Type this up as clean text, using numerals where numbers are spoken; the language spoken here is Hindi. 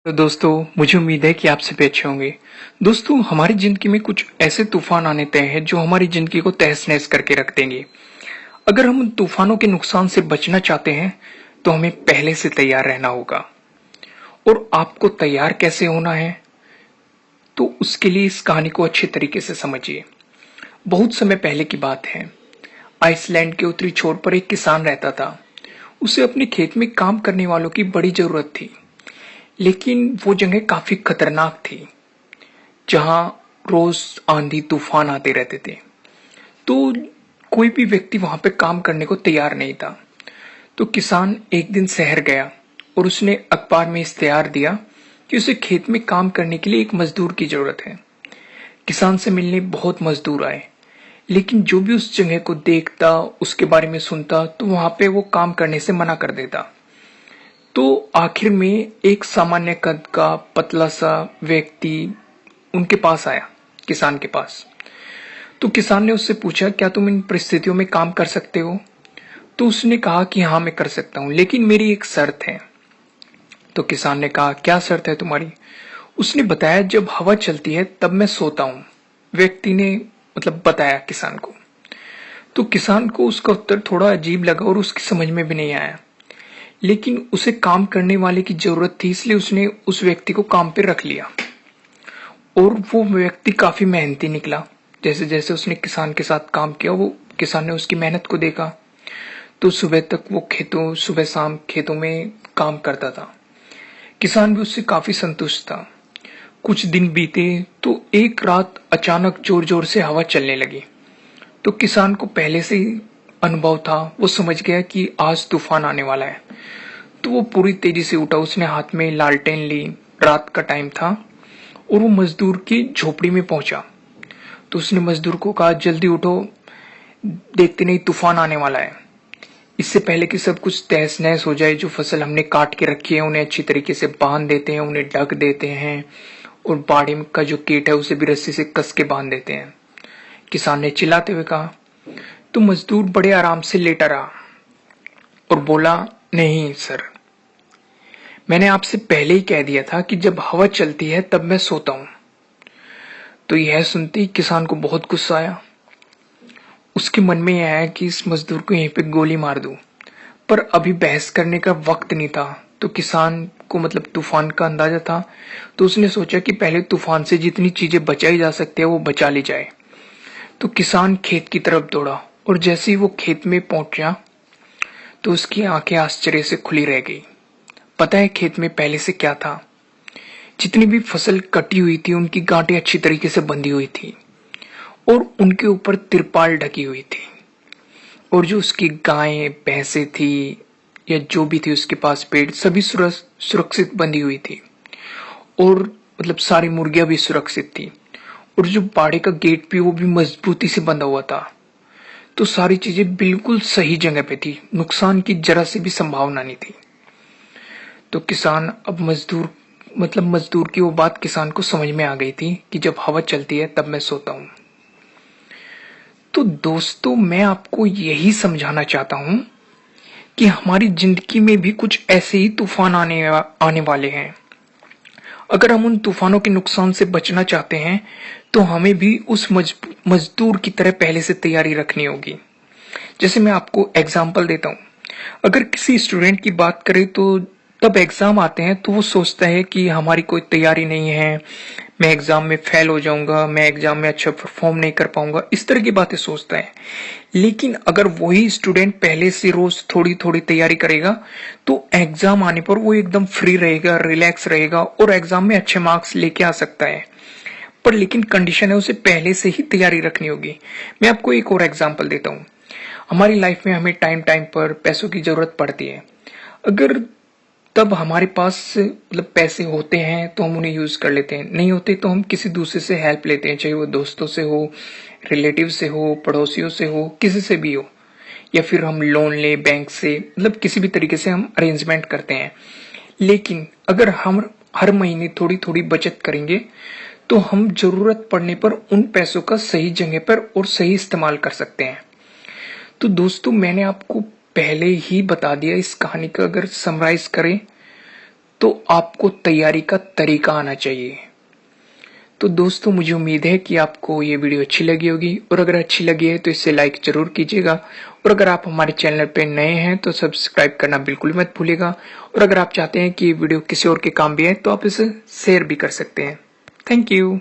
तो दोस्तों, मुझे उम्मीद है कि आप सभी अच्छे होंगे। दोस्तों, हमारी जिंदगी में कुछ ऐसे तूफान आने तय हैं जो हमारी जिंदगी को तहस-नहस करके रख देंगे। अगर हम उन तूफानों के नुकसान से बचना चाहते हैं, तो हमें पहले से तैयार रहना होगा। और आपको तैयार कैसे होना है, तो उसके लिए इस कहानी को अच्छे तरीके से समझिए। बहुत समय पहले की बात है। आइसलैंड के उत्तरी छोर पर एक किसान रहता था। उसे अपने खेत में काम करने वालों की बड़ी जरूरत थी, लेकिन वो जगह काफी खतरनाक थी, जहां रोज आंधी तूफान आते रहते थे। तो कोई भी व्यक्ति वहां पे काम करने को तैयार नहीं था। तो किसान एक दिन शहर गया और उसने अखबार में इश्तेहार दिया कि उसे खेत में काम करने के लिए एक मजदूर की जरूरत है। किसान से मिलने बहुत मजदूर आए, लेकिन जो भी उस जगह को देखता, उसके बारे में सुनता, तो वहां पे वो काम करने से मना कर देता। तो आखिर में एक सामान्य कद का पतला सा व्यक्ति उनके पास आया, किसान के पास। तो किसान ने उससे पूछा, क्या तुम इन परिस्थितियों में काम कर सकते हो? तो उसने कहा कि हाँ, मैं कर सकता हूं, लेकिन मेरी एक शर्त है। तो किसान ने कहा, क्या शर्त है तुम्हारी? उसने बताया, जब हवा चलती है तब मैं सोता हूं। व्यक्ति ने बताया किसान को। तो किसान को उसका उत्तर थोड़ा अजीब लगा और उसकी समझ में भी नहीं आया, लेकिन उसे काम करने वाले की जरूरत थी, इसलिए उसने उस व्यक्ति को काम पे रख लिया। और वो व्यक्ति काफी मेहनती निकला। जैसे जैसे उसने किसान के साथ काम किया, वो किसान ने उसकी मेहनत को देखा। तो सुबह तक वो सुबह शाम खेतों में काम करता था। किसान भी उससे काफी संतुष्ट था। कुछ दिन बीते तो एक रात अचानक जोर जोर से हवा चलने लगी। तो किसान को पहले से ही अनुभव था, वो समझ गया कि आज तूफान आने वाला है। तो वो पूरी तेजी से उठा, उसने हाथ में लालटेन ली। रात का टाइम था और वो मजदूर की झोपड़ी में पहुंचा। तो उसने मजदूर को कहा, जल्दी उठो, देखते नहीं तूफान आने वाला है। इससे पहले कि सब कुछ तहस नहस हो जाए, जो फसल हमने काट के रखी है उन्हें अच्छी तरीके से बांध देते हैं, उन्हें ढक देते हैं, और बाड़ी का जो कीट है उसे भी रस्सी से कस के बांध देते हैं, किसान ने चिल्लाते हुए कहा। तो मजदूर बड़े आराम से लेटा रहा और बोला, नहीं सर, मैंने आपसे पहले ही कह दिया था कि जब हवा चलती है तब मैं सोता हूं। तो यह सुनते ही किसान को बहुत गुस्सा आया। उसके मन में यह आया कि इस मजदूर को यहीं पे गोली मार दूं, पर अभी बहस करने का वक्त नहीं था। तो किसान को तूफान का अंदाजा था। तो उसने सोचा कि पहले तूफान से जितनी चीजें बचाई जा सकती है वो बचा ली जाए। तो किसान खेत की तरफ दौड़ा, और जैसे ही वो खेत में पहुंचा तो उसकी आंखें आश्चर्य से खुली रह गई। पता है खेत में पहले से क्या था? जितनी भी फसल कटी हुई थी उनकी गांठें अच्छी तरीके से बंधी हुई थी, और उनके ऊपर तिरपाल ढकी हुई थी। और जो उसकी गायें भैंसें थी, या जो भी थी उसके पास पेड़, सभी सुरक्षित बंधी हुई थी। और सारी मुर्गियां भी सुरक्षित थी। और जो बाड़े का गेट भी, वो भी मजबूती से बंधा हुआ था। तो सारी चीजें बिल्कुल सही जगह पे थी, नुकसान की जरा सी भी संभावना नहीं थी। तो किसान अब मजदूर की वो बात किसान को समझ में आ गई थी कि जब हवा चलती है तब मैं सोता हूं। तो दोस्तों, मैं आपको यही समझाना चाहता हूं कि हमारी जिंदगी में भी कुछ ऐसे ही तूफान आने वाले हैं। अगर हम उन तूफानों के नुकसान से बचना चाहते हैं, तो हमें भी उस मजदूर की तरह पहले से तैयारी रखनी होगी। जैसे मैं आपको एग्जांपल देता हूं। अगर किसी स्टूडेंट की बात करें, तो तब एग्जाम आते हैं तो वो सोचता है कि हमारी कोई तैयारी नहीं है, मैं एग्जाम में फेल हो जाऊंगा, मैं एग्जाम में अच्छा परफॉर्म नहीं कर पाऊंगा, इस तरह की बातें सोचता है। लेकिन अगर वही स्टूडेंट पहले से रोज थोड़ी थोड़ी तैयारी करेगा, तो एग्जाम आने पर वो एकदम फ्री रहेगा, रिलैक्स रहेगा, और एग्जाम में अच्छे मार्क्स लेके आ सकता है। पर लेकिन कंडीशन है, उसे पहले से ही तैयारी रखनी होगी। मैं आपको एक और एग्जांपल देता हूँ। हमारी लाइफ में हमें टाइम टाइम पर पैसों की जरूरत पड़ती है। अगर तब हमारे पास पैसे होते हैं तो हम उन्हें यूज कर लेते हैं, नहीं होते तो हम किसी दूसरे से हेल्प लेते हैं, चाहे वो दोस्तों से हो, रिलेटिव से हो, पड़ोसियों से हो, किसी से भी हो। या फिर हम लोन ले बैंक से, किसी भी तरीके से हम अरेंजमेंट करते हैं। लेकिन अगर हम हर महीने थोड़ी थोड़ी बचत करेंगे, तो हम जरूरत पड़ने पर उन पैसों का सही जगह पर और सही इस्तेमाल कर सकते हैं। तो दोस्तों, मैंने आपको पहले ही बता दिया, इस कहानी का अगर समराइज करें तो आपको तैयारी का तरीका आना चाहिए। तो दोस्तों मुझे उम्मीद है कि आपको ये वीडियो अच्छी लगी होगी, और अगर अच्छी लगी है तो इसे लाइक जरूर कीजिएगा, और अगर आप हमारे चैनल पे नए हैं तो सब्सक्राइब करना बिल्कुल मत भूलिएगा, और अगर आप चाहते हैं कि वीडियो किसी और के काम भी है तो आप इसे शेयर भी कर सकते हैं। Thank you.